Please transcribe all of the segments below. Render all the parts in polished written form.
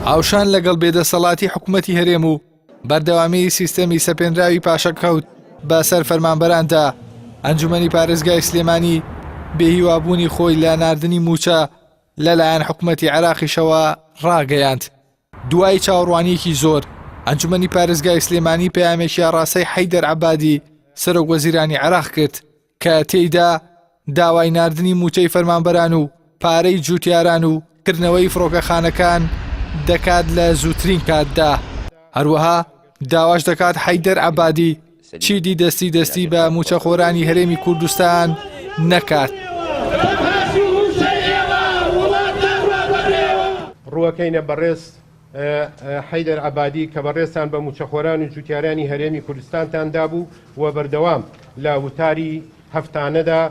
هاوشان لەگەڵ بێدەسەڵاتی حکوومەتی هەرێم و بەردەوامی سیستەمی سەپێنراوی پاشەکەوت بەسەر فەرمانبەراندا ئەنجومەنی پارێزگای سلێمانی بێهیوابوونی خۆی لە ناردنی موچە لەلایەن حکوومەتی عێراقیشەوە ڕاگەیاند. دوای چاوەڕوانیەکی زۆر ئەنجومەنی پارێزگای سلێمانی پەیامێکی ڕاستەی حەیدەر عەبادی سەرۆک وەزیرانی عێراق کرد کە تێیدا داوای ناردنی موچەی فەرمانبەران و پارەی جوتیاران و کردنەوەی فڕۆکەخانەکان دەکات لە زووترین کاتدا. هەروەها داواش دەکات حەیدەر عەبادی چیدی دەستی بە موچەخۆرانی هەرێمی کوردستان نەکات. ڕووەکەینە بەڕێز حەیدەر عەبادی کە بەڕێستان بە موچەخۆران و جوتیارانی هەرێمی کوردستانتان دابوو و بەردەوام لە وتاری هەفتانەدا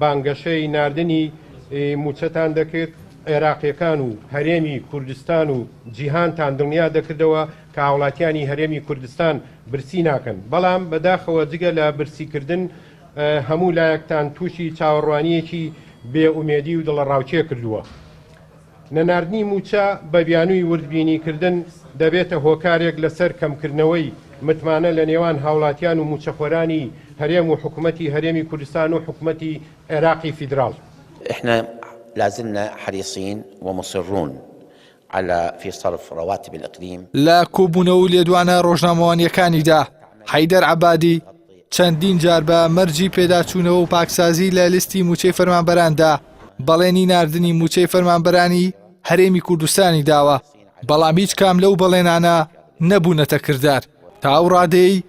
بانگەشەی ناردنی موچەتان دەکرد. عێراقیەکان و هەرێمی کوردستان و جیهانتان دڵنیا دەکردەوە کە هاوڵاتیانی هەرێمی کوردستان برسی ناکەن. بەڵام بەداخەوە جگە لە برسیکردن هەموو لایەکتان تووشی چاوەڕوانیەکی بێئومێدی و دڵەڕاوچێ کردووە. نەناردنی موچە بە بیانووی وردبینیکردن دەبێتە هۆکارێک لەسەر کەمکردنەوەی متمانە لە نێوان هاوڵاتیان و موچەخۆرانی هەرێم و حکوومەتی هەرێمی کوردستان و حکوومەتی عێراقی فیدراڵ. احنا لازلنا حريصين ومصرون على في صرف رواتب الإقليم. لا کۆبوونەوە و لێدوانە ڕۆژنامەوانیەکانیدا حەیدەر عەبادی چەندین جار بە مەرجی پێداچوونەوە و پاکسازی لە لیستی موچەی فەرمانبەراندا بەڵێنی ناردنی موچەی فەرمانبەرانی هەرێمی کوردستانی داوە، بەڵام هیچ کام لەو بەڵێنانە نەبوونەتە کردار. تا ئەو ڕادەی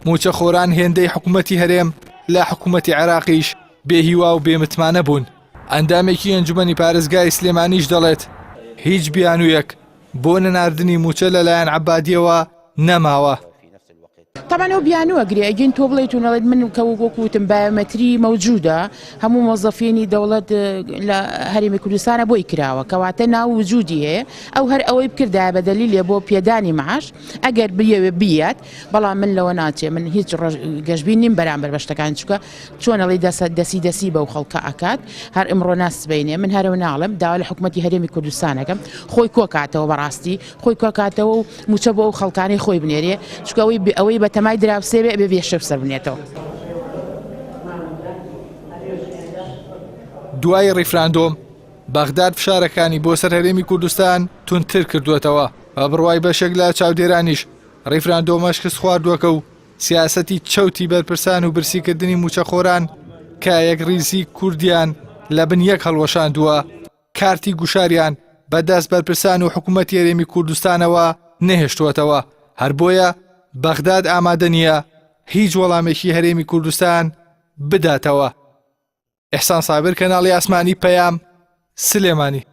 موچەخۆران هێندەی حکوومەتی هەرێم لە حکوومەتی عێراقیش بێهیوا و بێمتمانە بوون. ئەندامێکی ئەنجومەنی پارێزگای سلێمانیش دەڵێت هیچ بیانوویەک بۆ نەناردنی موچە لەلایەن عەبادیەوە نەماوە. طبعا ئەو بیانوە گرێ ئەگەن تۆ بڵێت و نەڵێت من وەکوتم بایۆمەتری مەوجودە هەموو مۆزەفێنی دەوڵەت لە هەرێمی کوردستانە بۆی کراوە کەواتە ناو وجودی هەیە ئەو هەر ئەوەی بکردایە بە دەلیلێ بۆ پێدانی معاش ئەگەر بێوێ بیات، بەڵام من لەوە ناچێ من هیچ گەشتبین نیم بەرامبەر بە شتەکان چکە چۆنەڵی دەسی بەو خەڵکە ئەکات هەر ئەمڕۆ ناسبینێ من هەرەوە ناڵم داوا لە حکوومەتی هەرێمی کوردستانەکەم خۆی کۆکاتەوە بەڕاستی خۆی کۆکاتەوە و موچە بۆ ئەو خەڵکانی خۆی بنێرێ چکەوەی بە تەمای دراوسێ بێ بێشە سەر بنێتەوە. دوای ڕیفراندۆم بەغداد فشارەکانی بۆ سەر هەرێمی کوردستان تونتر کردوێتەوە و بڕوای بەشێک لە چاودێرانیش ڕیفراندۆمەش کەس خواردووەکە و سیاسەتی چەوتی بەرپرسان و برسیکردنی موچەخۆران کە یەکڕیزی کوردیان لە بن یەک هەڵوەشاندووە کارتی گوشاریان بەدەست بەرپرسان و حکوومەتی هەرێمی کوردستانەوە نەهێشتووەتەوە. هەر بۆیە بەغداد ئامادە نییە هیچ وەڵامێکی هەرێمی کوردستان بداتەوە. ئێحسان سابر، کەناڵی ئاسمانی پەیام، سلێمانی.